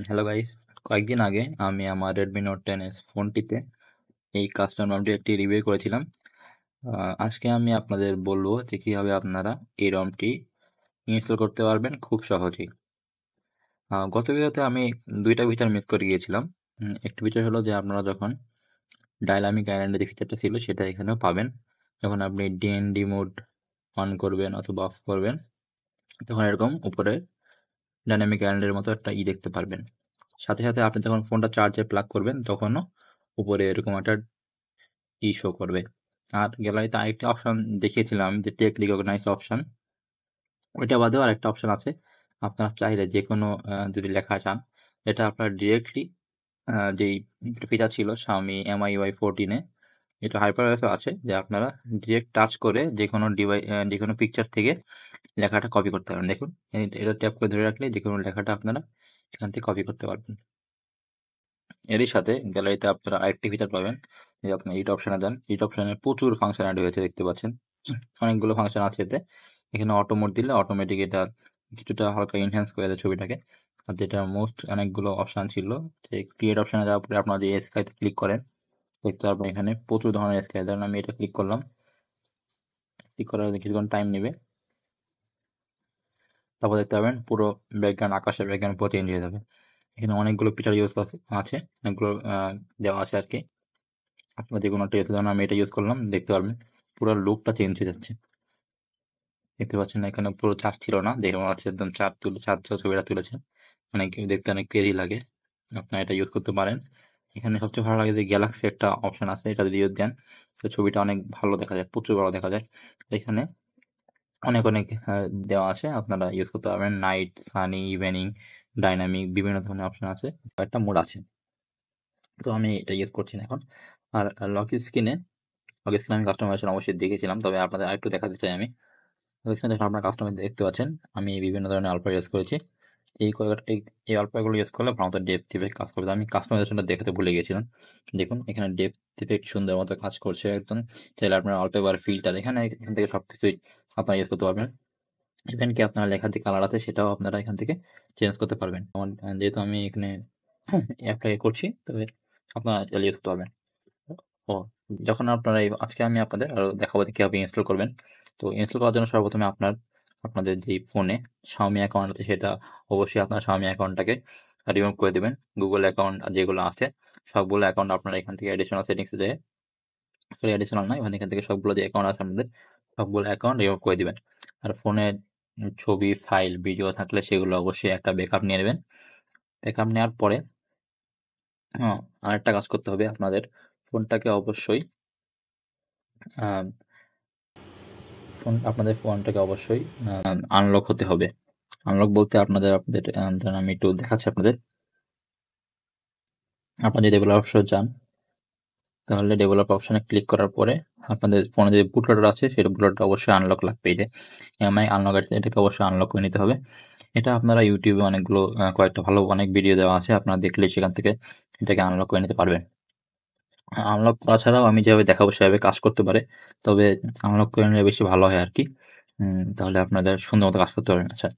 Hello guys, কয়েকদিন আগে আমি আমার রেডমি নোট 10 ফোনটিতে এই কাস্টম রমটি একটি রিভিউ করেছিলাম। আজকে আমি আপনাদের বলবো যে কিভাবে আপনারা এই রমটি ইনস্টল করতে পারবেন খুব সহজেই। গত ভিডিওতে আমি দুইটা ফিচার মিস করে গিয়েছিলাম। একটি ফিচার হলো যে আপনারা যখন ডাইনামিক আইল্যান্ডের যে ফিচারটা ছিল সেটা এখানেও পাবেন। যখন আপনি ডিএনডি মোড অন করবেন অথবা অফ করবেন তখন এরকম উপরে ডাইনামিক আইল্যান্ডের মতো একটা দেখতে পারবেন। সাথে সাথে আপনি যখন ফোনটা চার্জে প্লাগ করবেন তখনও উপরে এরকম একটা শো করবে। আর গ্যালারিতে আরেকটি অপশন দেখিয়েছিলাম যে টেক রিকগনাইজ অপশন, ওইটা বাদেও আরেকটা অপশন আছে। আপনারা চাইলে যে কোনো যদি লেখা চান এটা আপনার ডিরেক্টলি যেই ফিচার ছিল Xiaomi MIUI 14 এটা HyperOS আছে যে আপনারা ডিরেক্ট টাচ করে যে কোনো যে কোনো পিকচার থেকে লেখাটা কপি করতে পারবেন। দেখুন এটা ট্যাপ করে ধরে রাখলে যে কোনো লেখাটা আপনারা এখান থেকে কপি করতে পারবেন। এরই সাথে গ্যালারিতে আপনারা আরেকটি ফিচার পাবেন যে আপনি এডিট অপশনে যান, এডিট অপশনে প্রচুর ফাংশন অ্যাড হয়েছে দেখতে পাচ্ছেন। অনেকগুলো ফাংশন আছে এতে। এখানে অটো মোড দিলে অটোমেটিক এটা কিছুটা হালকা এনহ্যান্স করে দেয় ছবিটাকে। আর যেটা মোস্ট অনেকগুলো অপশন ছিল যে ক্রিয়েট অপশনে যাওয়ার পরে আপনারা যে স্কাইতে ক্লিক করেন দেখতে পারবেন এখানে প্রচুর ধরনের স্কাই। ধরেন আমি এটা ক্লিক করলাম, ক্লিক করার কিছুক্ষণ টাইম নেবে, তারপর দেখতে পাবেন পুরো ব্যাকগ্রাউন্ড, আকাশের ব্যাকগ্রাউন্ড পুরো চেঞ্জ হয়ে যাবে। এখানে অনেকগুলো ফিচার ইউজ আছে, অনেকগুলো দেওয়া আছে আর কি। আপনার যে কোনো একটা ধরুন আমি এটা ইউজ করলাম, দেখতে পারবেন পুরো লুকটা চেঞ্জ হয়ে যাচ্ছে। দেখতে পাচ্ছেন এখানে পুরো চার্জ ছিল না, দেখে মনে হচ্ছে একদম চার্জ ছবিটা তুলেছে। অনেক দেখতে অনেক ক্রেজি লাগে। আপনারা এটা ইউজ করতে পারেন। এখানে সবচেয়ে ভালো লাগে যে গ্যালাক্সি একটা অপশন আছে, এটা যদি ইউজ দেন তো ছবিটা অনেক ভালো দেখা যায়, প্রচুর ভালো দেখা যায়। এখানে অনেক অনেক দেওয়া আছে, আপনারা ইউজ করতে পারবেন। নাইট, সানি, ইভিনিং, ডাইনামিক বিভিন্ন ধরনের অপশন আছে, কয়েকটা মোড আছে। তো আমি এটা ইউজ করছি না এখন। আর লক স্ক্রিনে আমি কাস্টমাইজেশন অবশ্যই দেখেছিলাম, তবে আপনাদের আরেকটু দেখাতে চাই আমি। এখানে দেখুন আপনার কাস্টমাইজ দেখতে পাচ্ছেন আমি বিভিন্ন ধরনের আলফা ইউজ করেছি। এই আলফাগুলো ইউজ করলে ভালো মতো ডেপথ ইফেক্ট কাজ করবে। আমি কাস্টমাইজেশনটা দেখাতে ভুলে গেছিলাম। দেখুন এখানে ডেপথ ইফেক্ট সুন্দর মতো কাজ করছে একদম। চাইলে আপনার আলফা ফিল্টার এখান থেকে সব কিছুই আপনারা ইউজ করতে পারবেন। ইভেন কি আপনার লেখার যে কালার আছে সেটাও আপনারা এখান থেকে চেঞ্জ করতে পারবেন। আমার যেহেতু আমি এখানে অ্যাপ্লাই করছি, তবে আপনারা চাইলে ইউজ করতে পারবেন। ও, যখন আপনারা আজকে আমি আপনাদের আরো দেখাবো যে কিভাবে ইনস্টল করবেন। তো ইনস্টল করার জন্য সর্বপ্রথমে আপনাদের যে ফোনে Xiaomi অ্যাকাউন্ট আছে সেটা অবশ্যই আপনার Xiaomi অ্যাকাউন্টটাকে রিমুভ করে দেবেন। গুগল অ্যাকাউন্ট যেগুলো আছে সবগুলো অ্যাকাউন্ট আপনারা এখান থেকে অ্যাডিশনাল সেটিংসে যেয়ে, সরি অ্যাডিশনাল নয়, এখান থেকে সবগুলো যে অ্যাকাউন্ট আছে আপনাদের সবগুলো অ্যাকাউন্ট রিমুভ করে দিবেন। আর ফোনের ছবি, ফাইল, ভিডিও থাকলে সেগুলো অবশ্যই একটা ব্যাকআপ নিয়ে নেবেন। ব্যাকআপ নেওয়ার পরে আরেকটা কাজ করতে হবে, আপনাদের ফোনটাকে অবশ্যই আপনাদের ফোনটাকে অবশ্যই আনলক হতে হবে। আনলক বলতে আপনাদের ধরেন আমি একটু দেখাচ্ছি আপনাদের। আপনারা যদি ডেভেলপ অপশনে যান তাহলে ডেভেলপ অপশনে ক্লিক করার পরে আপনাদের ফোনে যে বুট লোডার আছে সেটা বুট লোডারটা অবশ্যই আনলক লাগবে। এই যে এমআই আনলক আছে, এটাকে অবশ্যই আনলক করে নিতে হবে। এটা আপনারা ইউটিউবে অনেকগুলো কয়েকটা ভালো অনেক ভিডিও দেওয়া আছে, আপনারা দেখলে সেখান থেকে এটাকে আনলক করে নিতে পারবেন। আনলক করা ছাড়াও আমি যেভাবে দেখাবো সেভাবে কাজ করতে পারে, তবে আনলক করে নিলে বেশি ভালো হয় আর কি। তাহলে আপনাদের সুন্দর মতো কাজ করতে পারবেন। আচ্ছা,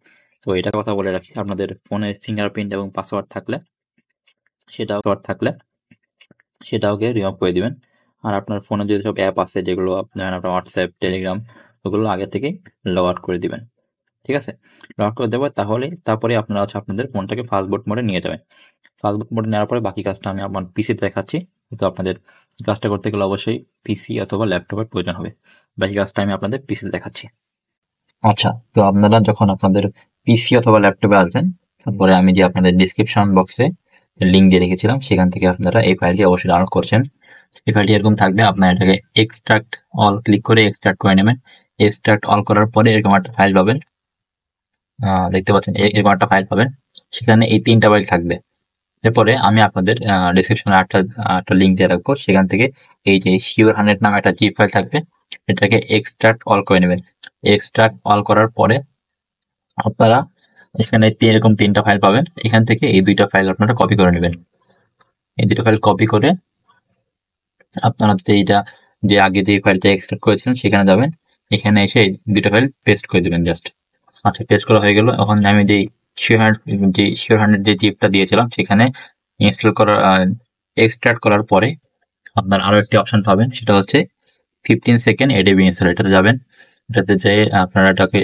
তো এটা কথা বলে রাখি, আপনাদের ফোনে ফিঙ্গারপ্রিন্ট এবং পাসওয়ার্ড থাকলে সেটাকে রিমুভ করে দিবেন। আর আপনার ফোনে যদি সব অ্যাপ আছে যেগুলো আপনার হোয়াটসঅ্যাপ, টেলিগ্রাম, ওগুলো আগে থেকেই লগ আউট করে দিবেন। ঠিক আছে, লগ আউট করে দেবো, তারপরে আপনারা আপনাদের ফোনটাকে ফাস্ট বুট মোডে নিয়ে যাবেন। ফাস্ট বুট মোডে নেওয়ার পরে বাকি কাজটা আমি আমার পিসিতে দেখাচ্ছি। তো আপনাদের কাজটা করতে গেলে অবশ্যই পিসি অথবা ল্যাপটপের প্রয়োজন হবে। বাকি কাজটা আমি আপনাদের পিসিতে দেখাচ্ছি। আচ্ছা, তো আপনারা যখন আপনাদের পিসি অথবা ল্যাপটপে আসবেন, তারপরে আমি যে আপনাদের ডিসক্রিপশন বক্সে লিঙ্ক দিয়ে রেখেছিলাম সেখান থেকে আপনারা এই ফাইলটি অবশ্যই ডাউনলোড করছেন। এই ফাইলটি এরকম থাকবে, আপনারা এটাকে এক্সট্রাক্ট অল ক্লিক করে এক্সট্রাক্ট করে নেবেন। এক্সট্রাক্ট অল করার পরে এরকম একটা ফাইল পাবেন, দেখতে পাচ্ছেন এরকম একটা ফাইল পাবেন, সেখানে এই 3টা ফাইল থাকবে। এরপরে আমি আপনাদের ডিসক্রিপশনে একটা লিঙ্ক দিয়ে রাখবো, সেখান থেকে এই যে শিওর 100 নামে একটা জিপ ফাইল থাকবে, এটাকে এক্সট্রাক্ট অল করে নেবেন। এক্সট্রাক্ট অল করার পরে আপনারা এখানে এরকম 3টা ফাইল পাবেন, এখান থেকে এই 2টা ফাইল আপনারা কপি করে নেবেন। এই 2টা ফাইল কপি করে আপনারা যে আগে যে ফাইলটা এক্সট্রাক্ট করেছিলেন সেখানে যাবেন, এখানে এসে এই 2টা ফাইল পেস্ট করে দেবেন জাস্ট। আচ্ছা, পেস্ট করা হয়ে গেল। এখন আমি যে শিওর 100 যে জিপটা দিয়েছিলাম সেখানে ইনস্টল করার এক্সট্রাক্ট করার পরে আপনার আরো একটি অপশন পাবেন, সেটা হচ্ছে 15 সেকেন্ড এডিবি ইনস্টলার। এটাতে যাবেন, এটাতে যে আপনারা এটাকে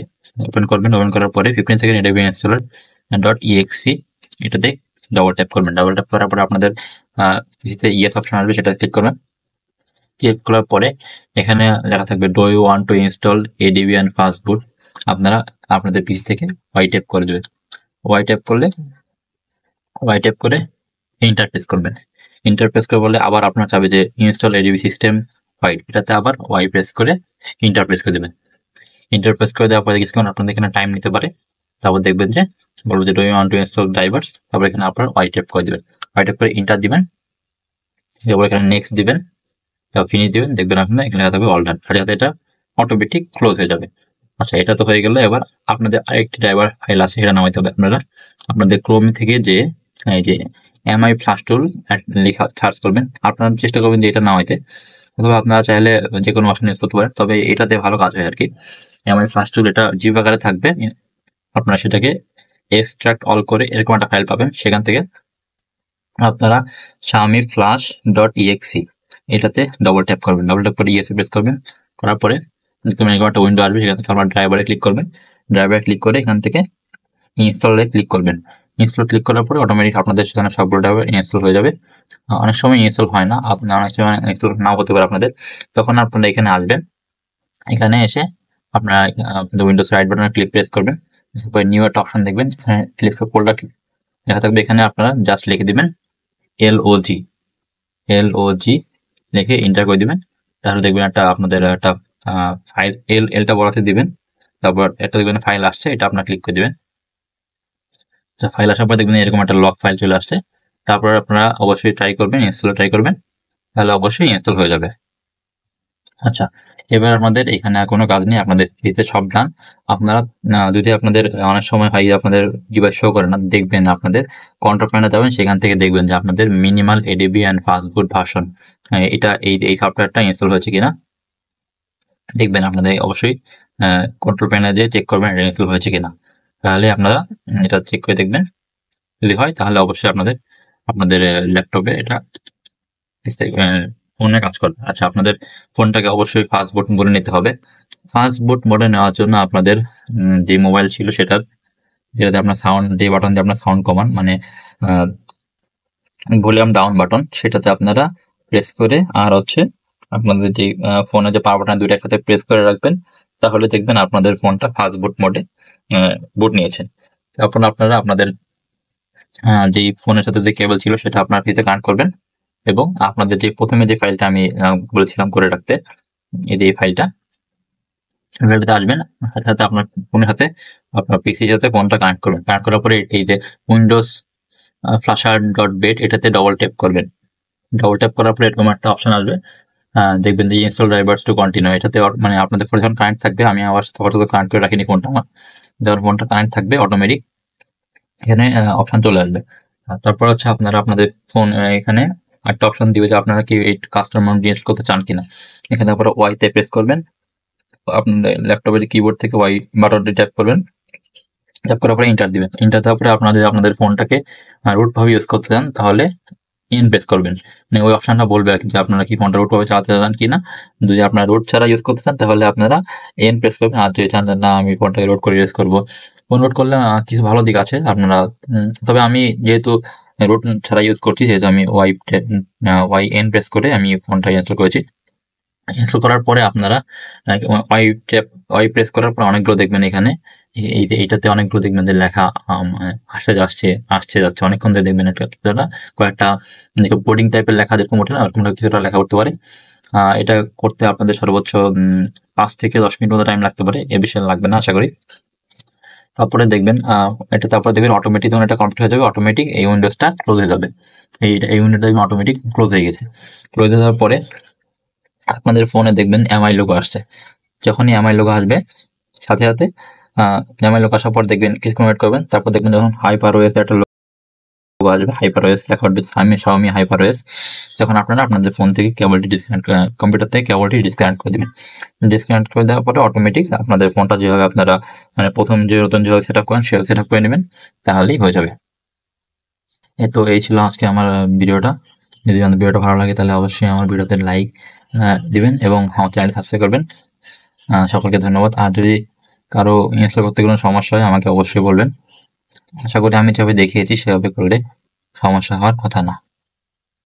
ওপেন করবেন। ওপেন করার পরে 15 সেকেন্ড এডিবি ইনস্টলার .exe এটাতে ডবল ট্যাপ করবেন। ডবল ট্যাপ করার পরে আপনাদের পিসিতে ইয়েস অপশন আসবে, সেটা ক্লিক করবেন। ক্লিক করার পরে এখানে লেখা থাকবে do you want to install ADB and fastboot. আপনারা আপনাদের পিসি থেকে ওয়াই ট্যাপ করে দেবেন। ওয়াই ট্যাপ করে ইন্টারফেস করবেন। ইন্টারফেস করে বলে আবার আপনার চাবে যে ইনস্টল এডিবি সিস্টেম হোয়াইট, এটাতে আবার ওয়াই প্রেস করে ইন্টারফেস করে দেবেন। ইন্টারফেস করে দেওয়ার পরে কিছুক্ষণ আপনাদের এখানে টাইম নিতে পারে। তারপর দেখবেন যে বলবো যে do you want to install drivers. তারপর এখানে আপনার ওয়াই ট্যাপ করে দেবেন। ওয়াই ট্যাপ করে ইন্টার দিবেন, এরপর এখানে নেক্সট দিবেন, তারপর ফিনিশ দিবেন। দেখবেন আপনার এখানে লেখা থাকবে অল ডান, সাথে সাথে এটা অটোমেটিক ক্লোজ হয়ে যাবে। আচ্ছা, এটা তো হয়ে গেল। এবার আপনাদের আরেকটি ড্রাইভার ফাইল আছে, সেটা নামাইতে হবে আপনারা। আপনাদের ক্রোম থেকে যে এই যে এমআই ফ্লাশ টুল লেখা সার্চ করবেন, আপনারা চেষ্টা করবেন যে এটা নামাইতে, অথবা আপনারা চাইলে যে কোনো অপশন ইউজ করতে পারেন, তবে এটাতে ভালো কাজ হয় আর কি। এমআই ফ্লাশ টুল এটা জিপ আকারে থাকবে, আপনারা সেটাকে এক্সট্রাক্ট অল করে এরকম একটা ফাইল পাবেন। সেখান থেকে আপনারা Xiaomi flash .exe এটাতে ডবল ট্যাপ করবেন। ডবল ট্যাপ করে ইএসএ প্রেস করবেন। করার পরে এরকম একটা উইন্ডো আসবে, সেখান থেকে আপনার ড্রাইভারে ক্লিক করবেন। ড্রাইভারে ক্লিক করে এখান থেকে ইনস্টলে ক্লিক করবেন। ইনস্টল ক্লিক করার পরে অটোমেটিক আপনাদের সেখানে সবগুলো ড্রাইভার ইনস্টল হয়ে যাবে। অনেক সময় ইনস্টল হয় না, আপনার অনেক সময় ইনস্টল নাও হতে পারে আপনাদের। তখন আপনারা এখানে আসবেন, এখানে এসে আপনারা আপনাদের উইন্ডোজ রাইট বাটনে ক্লিক প্রেস করবেন। তারপরে নিউ একটা অপশন দেখবেন, ক্লিক ফোল্ডার লেখা থাকবে। এখানে আপনারা জাস্ট লিখে দিবেন LOG লিখে এন্টার করে দিবেন। তাহলে দেখবেন একটা আপনাদের একটা ফাইল এলটা বড়াতে দিবেন। তারপর একটা দেখবেন ফাইল আসছে, এটা আপনার ক্লিক করে দিবেন। ফাইল আসার পর দেখবেন এরকম একটা লক ফাইল চলে আসছে। তারপর আপনারা অবশ্যই ট্রাই করবেন, ইনস্টল ট্রাই করবেন, তাহলে অবশ্যই ইনস্টল হয়ে যাবে। আচ্ছা, এবার আমাদের এখানে আর কোনো কাজ নেই, আপনাদের ফ্রিতে সব ডান। আপনারা যদি আপনাদের অনেক সময় হয় আপনাদের ডিভাইস শো করে না, দেখবেন আপনাদের কন্ট্রোল প্যানেলে যাবেন, সেখান থেকে দেখবেন যে আপনাদের minimal ADB and fastboot version এটা এই সফটওয়্যারটা ইনস্টল হয়েছে কিনা দেখবেন। আপনাদের অবশ্যই কন্ট্রোল প্যানেলে যেয়ে চেক করবেন এটা ইনস্টল হয়েছে কিনা, তাহলে আপনারা এটা চেক করে দেখবেন। যদি হয় তাহলে অবশ্যই আপনাদের ল্যাপটপে এটা ফোনে কাজ করবে। আচ্ছা, আপনাদের ফোনটাকে অবশ্যই ফাস্ট বুট মোডে নিতে হবে। ফাস্ট বুট মোডে নেওয়ার জন্য আপনাদের যে মোবাইল ছিল যেটাতে আপনার সাউন্ড, যে বাটন দিয়ে আপনার সাউন্ড কমান মানে ভলিউম ডাউন বাটন, সেটাতে আপনারা প্রেস করে আর হচ্ছে আপনাদের যে ফোনে যে পাওয়ার বাটন দুটো একসাথে প্রেস করে রাখবেন, তাহলে দেখবেন আপনাদের ফোনটা ফাস্ট বুট মোডে বুট নিয়েছে। তারপর আপনারা আপনাদের যে ফোনের সাথে যে কেবল ছিল সেটা আপনার পিসিতে কানেক্ট করবেন, এবং আপনাদের যে প্রথমে যে ফাইলটা আমি বলেছিলাম করে রাখতে, এই যে ফাইলটাতে আসবেন, সাথে সাথে আপনার ফোনের সাথে আপনার পিসির সাথে ফোনটা কানেক্ট করবেন। কানেক্ট করার পরে এই যে উইন্ডোজ flasher.bat এটাতে ডবল ট্যাপ করবেন। ডবল ট্যাপ করার পরে এরকম একটা অপশন আসবে, দেখবেন যে ইনস্টল ড্রাইভার্স টু কন্টিনিউ। এটাতে মানে আপনাদের ফোন যখন কানেক্ট থাকবে, আমি আবার কানেক্ট করে রাখিনি ফোনটা আমার, যখন ফোনটা কানেক্ট থাকবে অটোমেটিক এখানে অপশন চলে আসবে। তারপর হচ্ছে আপনারা আপনাদের ফোন এখানে একটা অপশন দিবে যে আপনারা কি এই কাস্টম মাউন্ট ইনস্টল করতে চান কিনা। এখানে আপনারা ওয়াইতে প্রেস করবেন, আপনাদের ল্যাপটপের কিবোর্ড থেকে ওয়াই বাটনটি ট্যাপ করবেন। ট্যাপ করার পরে ইন্টার দিবেন। ইন্টার দেওয়ার পরে আপনারা যদি আপনাদের ফোনটাকে রুট ভাবে ইউজ করতে চান, তাহলে ইন প্রেস করবেন। মানে ওই অপশনটা বলবে আর কি যে আপনারা কি ফোনটা রুট ভাবে চালাতে চান কিনা। যদি আপনারা রুট ছাড়া ইউজ করতে চান তাহলে আপনারা এন প্রেস করবেন। আর যদি চান না আমি ফোনটাকে রুট করে ইউজ করবো, ফোন রুট করলে কিছু ভালো দিক আছে আপনারা, তবে আমি যেহেতু রুট ছাড়া ইউজ করছি, যেহেতু আমি ওয়াই এন প্রেস করে আমি ফোনটা ইনস্টল করেছি। ইনস্টল করার পরে আপনারা ওয়াই প্রেস করার পর অনেকগুলো দেখবেন এখানে, এইটাতে অনেকগুলো দেখবেন যে লেখা আসছে যাচ্ছে অনেকক্ষণ ধরে দেখবেন এটা কয়েকটা বোর্ডিং টাইপের লেখা যেরকম ওঠে না, ওরকম কিছুটা লেখা উঠতে পারে। এটা করতে আপনাদের সর্বোচ্চ 5 থেকে 10 মিনিট মতো টাইম লাগতে পারে, এ বিষয়ে লাগবে না আশা করি। তারপরে দেখবেন অটোমেটিক যখন এটা কমপ্লিট হয়ে যাবে, অটোমেটিক এই উইন্ডোজটা ক্লোজ হয়ে যাবে। এই উইন্ডোটা দেখবেন অটোমেটিক ক্লোজ হয়ে গেছে। ক্লোজ হয়ে যাওয়ার পরে আপনাদের ফোনে দেখবেন এমআই লোগো আসছে। যখনই এমআই লোগো আসবে, সাথে সাথে এমআই লোগো আসার পর দেখবেন কিছুক্ষণ ওয়েট করবেন, তারপর দেখবেন যখন হাইপার ওএস একটা আসবে HyperOS লেখা উঠবে, Xiaomi HyperOS। যখন আপনারা আপনাদের ফোন থেকে কেবলটি ডিসকানেক্ট, কম্পিউটার থেকে কেবলটি ডিসকানেক্ট করে দেবেন। ডিসকানেক্ট করে দেওয়ার পরে অটোমেটিক আপনাদের ফোনটা যেভাবে আপনারা মানে প্রথম যে নতুন যেভাবে সেট আপ করেন সেভাবে সেট আপ করে নেবেন, তাহলেই হয়ে যাবে। তো এই ছিল আজকে আমার ভিডিওটা। যদি আমার ভিডিওটা ভালো লাগে তাহলে অবশ্যই আমার ভিডিওতে লাইক দিবেন এবং আমার চ্যানেল সাবস্ক্রাইব করবেন। সকলকে ধন্যবাদ। আর যদি কারো ইনস্টল করতে কোনো সমস্যা হয় আমাকে অবশ্যই বলবেন। আশা করি আমি যেভাবে দেখিয়েছি সেভাবে করলে সমস্যা হওয়ার কথা না।